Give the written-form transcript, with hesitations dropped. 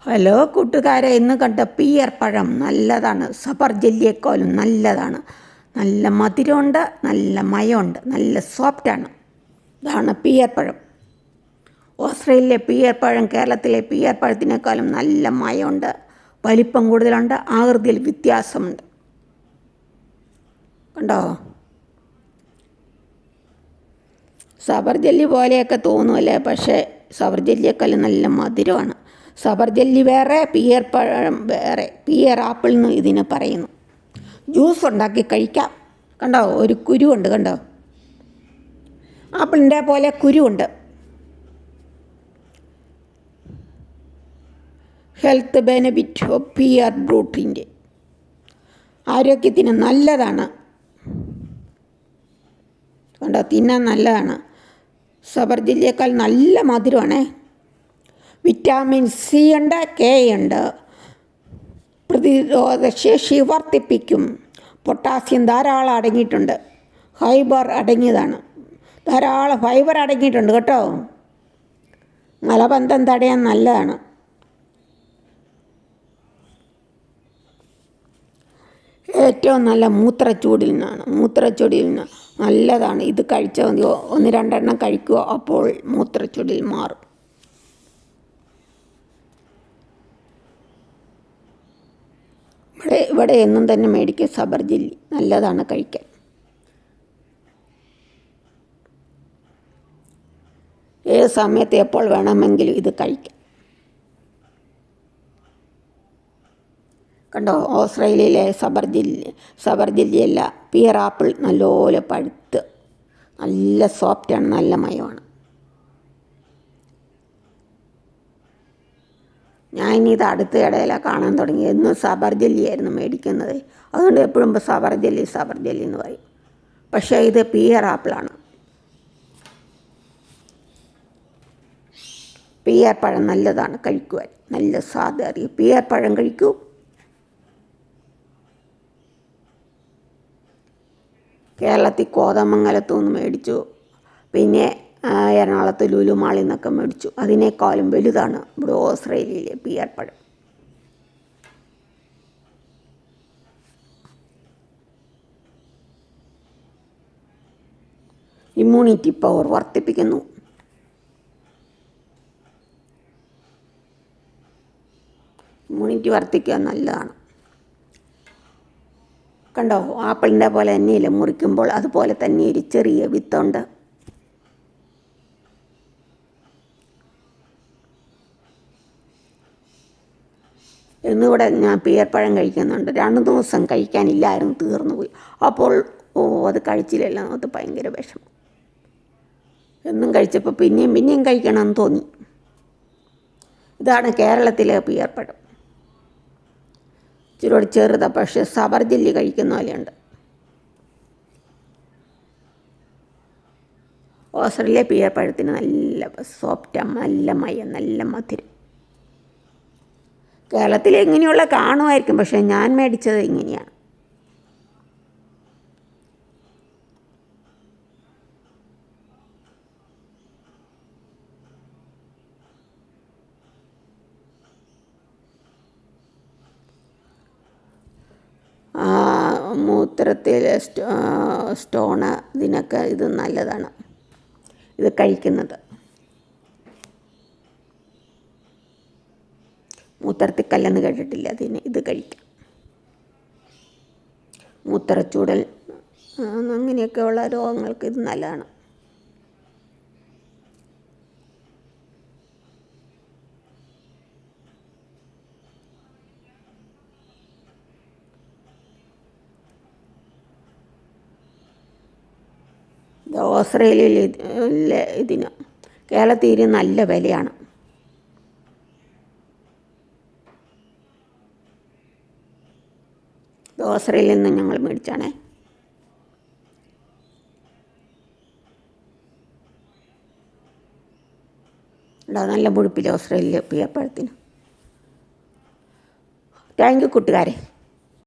Hello കൂട്ടുകാരെ, ഇന്ന് കണ്ട പിയർ പഴം നല്ലതാണ്. സബർ ജെല്ലിയേക്കാളും നല്ലതാണ്. നല്ല മധുരമുണ്ട്, നല്ല മയമുണ്ട്, നല്ല സോഫ്റ്റാണ്. ഇതാണ് പിയർ പഴം. ഓസ്ട്രേലിയയിലെ പിയർ പഴം കേരളത്തിലെ പിയർ പഴത്തിനേക്കാളും നല്ല മയമുണ്ട്, വലിപ്പം കൂടുതലുണ്ട്, ആകൃതിയിൽ വ്യത്യാസമുണ്ട്. കണ്ടോ? സബർ ജെല്ലി പോലെയൊക്കെ തോന്നുമല്ലേ, പക്ഷേ സബർ ജെല്ലിയേക്കാളും നല്ല മധുരമാണ്. സബർ ജെല്ലി വേറെ, പിയർ പഴം വേറെ. പിയർ ആപ്പിൾ എന്ന് ഇതിന് പറയുന്നു. ജ്യൂസ് ഉണ്ടാക്കി കഴിക്കാം. കണ്ടോ, ഒരു കുരുവുണ്ട്. കണ്ടോ, ആപ്പിളിൻ്റെ പോലെ കുരുവുണ്ട്. ഹെൽത്ത് ബെനിഫിറ്റ് ഓഫ് പിയർ ബ്രൂട്ടിൻ്റെ ആരോഗ്യത്തിന് നല്ലതാണ്. കണ്ടോ, തിന്നാൻ നല്ലതാണ്. സബർ ജെല്ലിയേക്കാൾ നല്ല മധുരമാണേ. വിറ്റാമിൻ സി ഉണ്ട്, കെ ഉണ്ട്, പ്രതിരോധശേഷി വർദ്ധിപ്പിക്കും. പൊട്ടാസ്യം ധാരാളം അടങ്ങിയിട്ടുണ്ട്. ഫൈബർ അടങ്ങിയതാണ്. ധാരാളം ഫൈബർ അടങ്ങിയിട്ടുണ്ട് കേട്ടോ. മലബന്ധം തടയാൻ നല്ലതാണ്. ഏറ്റവും നല്ല മൂത്രച്ചൂടിൽ നിന്ന് നല്ലതാണ്. ഇത് കഴിച്ചാൽ മതി. 1-2 കഴിക്കുക, അപ്പോൾ മൂത്രച്ചൂടിൽ മാറും. ഇവിടെ എന്നും തന്നെ മേടിക്കുക സബർ ജെല്ലി. നല്ലതാണ് കഴിക്കാൻ. ഏത് സമയത്ത് എപ്പോൾ വേണമെങ്കിലും ഇത് കഴിക്കാം. കണ്ടോ, ഓസ്ട്രേലിയയിലെ സബർ ജെല്ലിയല്ല, പിയർ ആപ്പിൾ നല്ലപോലെ പഴുത്ത് നല്ല സോഫ്റ്റാണ്, നല്ല മയമാണ്. ഞാനിത് അടുത്ത ഇടയിലാണ് കാണാൻ തുടങ്ങി. എന്നും സബർ ജെല്ലിയായിരുന്നു മേടിക്കുന്നത്. അതുകൊണ്ട് എപ്പോഴും സബർ ജെല്ലി എന്ന് പറയും. പക്ഷേ ഇത് പിയർ ആപ്പിളാണ്. പിയർ പഴം നല്ലതാണ് കഴിക്കുവാൻ. നല്ല സ്വാദ്. പിയർ പഴം കഴിക്കൂ. കേരളത്തിൽ കോതമംഗലത്തു നിന്ന് മേടിച്ചു. പിന്നെ എറണാകുളത്ത് ലുലു മാളിൽ നിന്നൊക്കെ മേടിച്ചു. അതിനേക്കാളും വലുതാണ് ഇവിടെ ഓസ്ട്രേലിയയിലെ പിയർ പഴം. ഇമ്മ്യൂണിറ്റി പവർ വർദ്ധിപ്പിക്കുന്നു. ഇമ്മ്യൂണിറ്റി വർദ്ധിക്കുക നല്ലതാണ്. കണ്ടോ, ആപ്പിളിൻ്റെ പോലെ തന്നെയില്ല, മുറിക്കുമ്പോൾ അതുപോലെ തന്നെ ഒരു ചെറിയ വിത്തുണ്ട്. എന്നിവിടെ ഞാൻ പിയർ പഴം കഴിക്കുന്നുണ്ട്. 2 ദിവസം കഴിക്കാനില്ലായിരുന്നു, തീർന്നു പോയി. അപ്പോൾ അത് കഴിച്ചില്ലല്ലോ, അത് ഭയങ്കര വിഷമം. എന്നും കഴിച്ചപ്പോൾ പിന്നെയും കഴിക്കണമെന്ന് തോന്നി. ഇതാണ് കേരളത്തിലെ പിയർ പഴം. ഇച്ചിരി ചെറുതാണ്, പക്ഷേ സബർ ജെല്ലി കഴിക്കുന്ന പോലെയുണ്ട്. ഓസ്ട്രേലിയ പിയർ പഴത്തിന് നല്ല സോഫ്റ്റ്, നല്ല മയം, നല്ല മധുരം. കേരളത്തിൽ ഇങ്ങനെയുള്ള കാണുമായിരിക്കും, പക്ഷേ ഞാൻ മേടിച്ചത് ഇങ്ങനെയാണ്. മൂത്രത്തിലെ സ്റ്റോണ് ഇതിനൊക്കെ ഇത് നല്ലതാണ്, ഇത് കഴിക്കുന്നത്. മൂത്രത്തിൽ കല്ലെന്ന് കേട്ടിട്ടില്ല, അതിന് ഇത് കഴിക്കാം. മൂത്രച്ചൂടൽ അങ്ങനെയൊക്കെയുള്ള രോഗങ്ങൾക്ക് ഇത് നല്ലതാണ്. ഓസ്ട്രേലിയയിലെ ഇതിന് കേരളത്തിൽ നല്ല വിലയാണ്. ഓസ്ട്രേലിയയിൽ നിന്ന് ഞങ്ങൾ മേടിച്ചാണേ. നല്ല മുഴുപ്പിൽ ഓസ്ട്രേലിയ പിയർ പഴത്തിന്. താങ്ക് യു കൂട്ടുകാരെ.